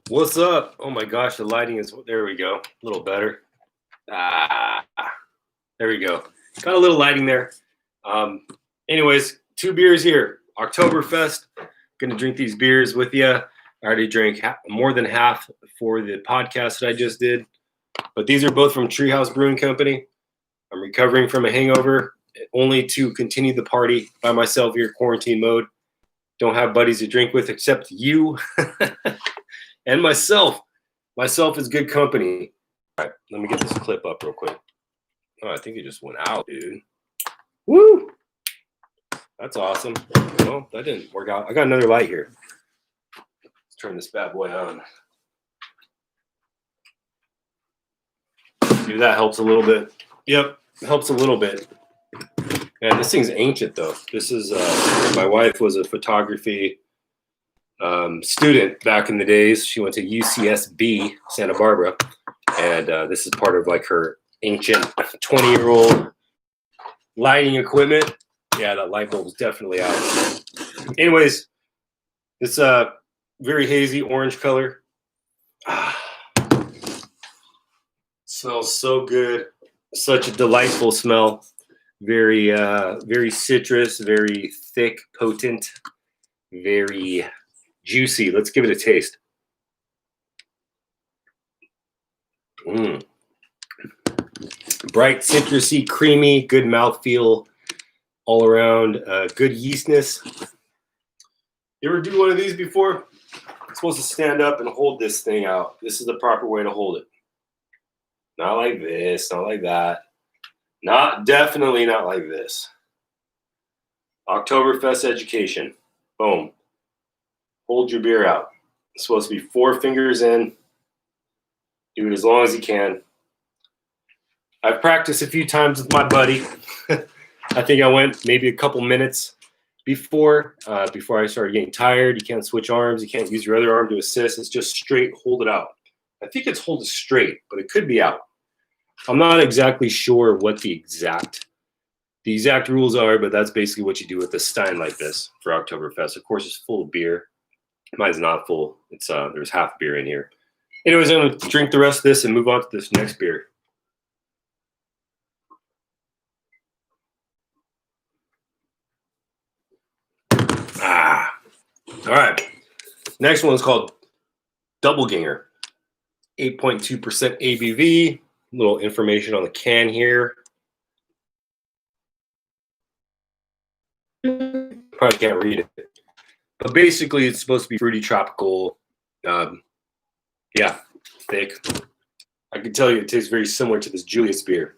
What's up? Oh my gosh, the lighting is, there we go. A little better. Ah, there we go. Got a little lighting there. Anyways, 2 beers here. Octoberfest. Gonna drink these beers with you. I already drank more than half for the podcast that I just did. But these are both from Treehouse Brewing Company. I'm recovering from a hangover, only to continue the party by myself here, quarantine mode. Don't have buddies to drink with except you and myself. Myself is good company. All right, let me get this clip up real quick. Oh, I think it just went out, dude. Woo! That's awesome. Well, that didn't work out. I got another light here. Let's turn this bad boy on. Maybe that helps a little bit. Yep, helps a little bit. Man, this thing's ancient though. This is my wife was a photography student back in the days. She went to UCSB, Santa Barbara, and this is part of like her ancient 20-year-old lighting equipment. Yeah, that light bulb is definitely out. Anyways, this very hazy orange color. Smells so good. Such a delightful smell. Very, very citrus, very thick, potent, very juicy. Let's give it a taste. Bright, citrusy, creamy, good mouthfeel all around. Good yeastness. You ever do one of these before? It's supposed to stand up and hold this thing out. This is the proper way to hold it. Not like this, not like that. Definitely not like this. Octoberfest education. Boom. Hold your beer out. It's supposed to be 4 fingers in. Do it as long as you can. I've practiced a few times with my buddy. I think I went maybe a couple minutes before I started getting tired. You can't switch arms. You can't use your other arm to assist. It's just straight hold it out. I think it's hold it straight, but it could be out. I'm not exactly sure what the exact rules are, but that's basically what you do with a stein like this for Oktoberfest. Of course, it's full of beer. Mine's not full. It's there's half beer in here. Anyways, I'm gonna drink the rest of this and move on to this next beer. All right. Next one is called Doppelganger. 8.2% ABV. A little information on the can here. Probably can't read it. But basically, it's supposed to be fruity, tropical. Yeah, thick. I can tell you it tastes very similar to this Julius beer.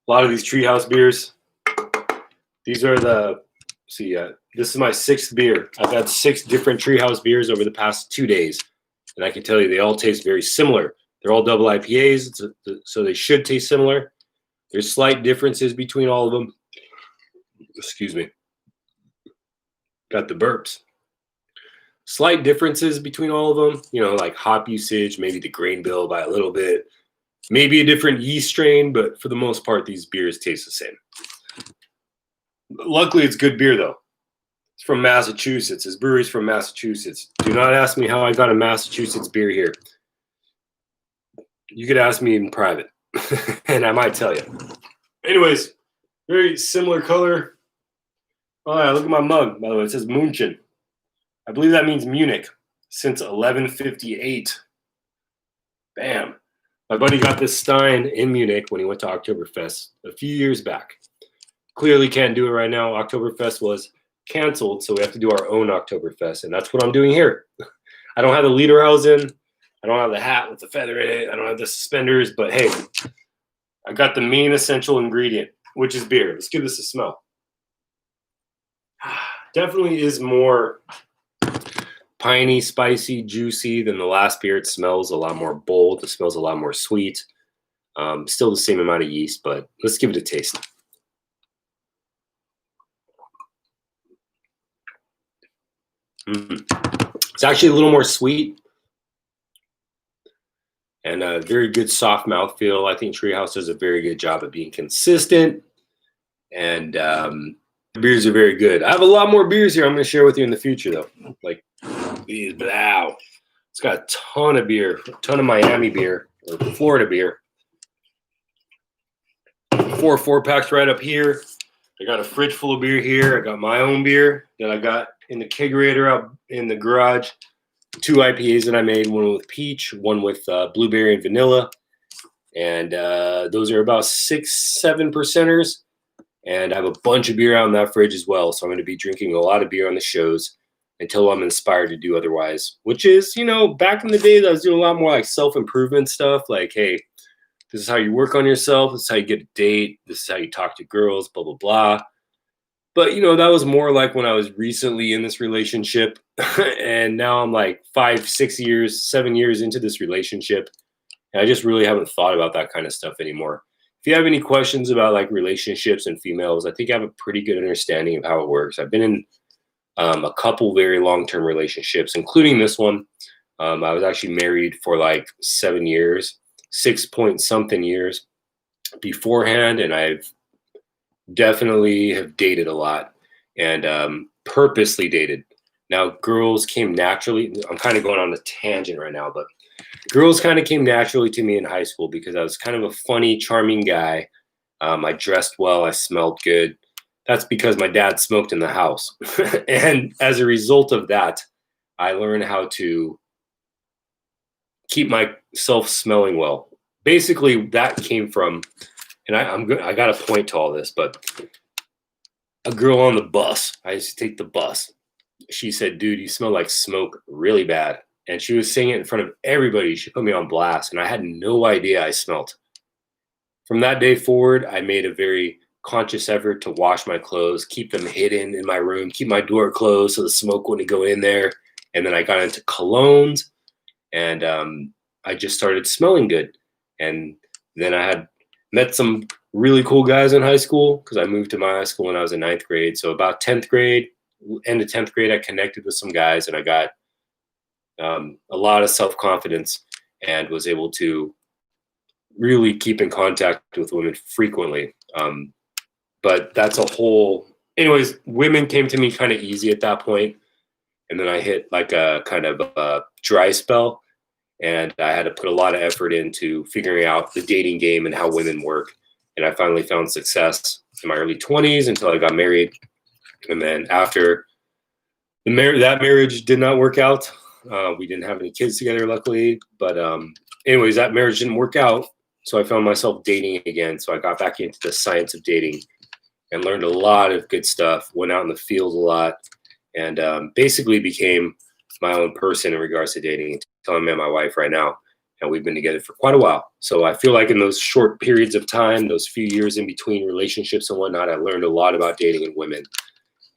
A lot of these Treehouse beers, these are this is my 6th beer. I've had 6 different Treehouse beers over the past 2 days. And I can tell you they all taste very similar. They're all double IPAs, so they should taste similar. There's slight differences between all of them. Excuse me. Got the burps. Slight differences between all of them. You know, like hop usage, maybe the grain bill by a little bit. Maybe a different yeast strain, but for the most part, these beers taste the same. Luckily, it's good beer, though. It's from Massachusetts. This brewery's from Massachusetts. Do not ask me how I got a Massachusetts beer here. You could ask me in private, and I might tell you. Anyways, very similar color. Oh, yeah, look at my mug, by the way. It says München. I believe that means Munich since 1158. Bam. My buddy got this stein in Munich when he went to Oktoberfest a few years back. Clearly can't do it right now. Oktoberfest was canceled, so we have to do our own Oktoberfest, and that's what I'm doing here. I don't have the Lederhausen. I don't have the hat with the feather in it. I don't have the suspenders, but hey, I got the main essential ingredient, which is beer. Let's give this a smell. Definitely is more piney, spicy, juicy than the last beer. It smells a lot more bold. It smells a lot more sweet. Still the same amount of yeast, but let's give it a taste. It's actually a little more sweet and a very good soft mouthfeel. I think Treehouse does a very good job of being consistent, and the beers are very good. I have a lot more beers here I'm going to share with you in the future, though. Like these, wow. It's got a ton of beer, a ton of Miami beer or Florida beer. 4 4-packs right up here. I got a fridge full of beer here. I got my own beer that I got in the kegerator out in the garage. 2 IPAs that I made, one with peach, one with blueberry and vanilla. And those are about 6-7%ers. And I have a bunch of beer out in that fridge as well. So I'm going to be drinking a lot of beer on the shows until I'm inspired to do otherwise. Which is, back in the days, I was doing a lot more like self-improvement stuff. Like, hey, this is how you work on yourself. This is how you get a date. This is how you talk to girls, blah, blah, blah. But, that was more like when I was recently in this relationship. And now I'm like 5, 6 years, 7 years into this relationship. And I just really haven't thought about that kind of stuff anymore. If you have any questions about like relationships and females, I think I have a pretty good understanding of how it works. I've been in a couple very long-term relationships, including this one. I was actually married for like 7 years, 6-point-something years beforehand. And I've definitely have dated a lot and purposely dated. Now, girls came naturally. I'm kind of going on a tangent right now, but girls kind of came naturally to me in high school because I was kind of a funny, charming guy. I dressed well. I smelled good. That's because my dad smoked in the house. And as a result of that, I learned how to keep myself smelling well. Basically, that came from, and I got a point to all this, but a girl on the bus, I used to take the bus. She said, dude, you smell like smoke really bad. And she was saying it in front of everybody. She put me on blast, and I had no idea I smelled. From that day forward, I made a very conscious effort to wash my clothes, keep them hidden in my room, keep my door closed so the smoke wouldn't go in there. And then I got into colognes, and I just started smelling good. And then I had met some really cool guys in high school because I moved to my high school when I was in 9th grade. So about 10th grade, end of 10th grade, I connected with some guys, and I got a lot of self-confidence and was able to really keep in contact with women frequently. But that's a whole, anyways, women came to me kind of easy at that point. And then I hit like a kind of a dry spell, and I had to put a lot of effort into figuring out the dating game and how women work. And I finally found success in my early 20s until I got married. And then after that marriage did not work out. We didn't have any kids together, luckily. But anyways, that marriage didn't work out. So I found myself dating again. So I got back into the science of dating and learned a lot of good stuff, went out in the field a lot, and basically became my own person in regards to dating until I met my wife right now. And we've been together for quite a while. So I feel like in those short periods of time, those few years in between relationships and whatnot, I learned a lot about dating and women.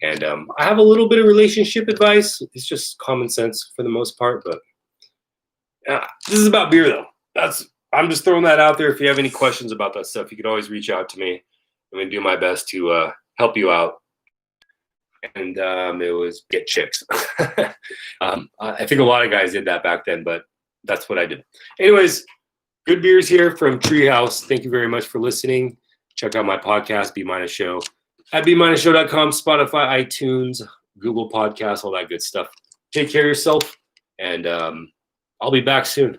And I have a little bit of relationship advice. It's just common sense for the most part. But this is about beer, though. I'm just throwing that out there. If you have any questions about that stuff, you can always reach out to me. I'm going to do my best to help you out. And it was get chicks. I think a lot of guys did that back then, but that's what I did. Anyways, good beers here from Treehouse. Thank you very much for listening. Check out my podcast, Be Mine a Show, at BeMineAShow.com, Spotify, iTunes, Google Podcasts, all that good stuff. Take care of yourself, and I'll be back soon.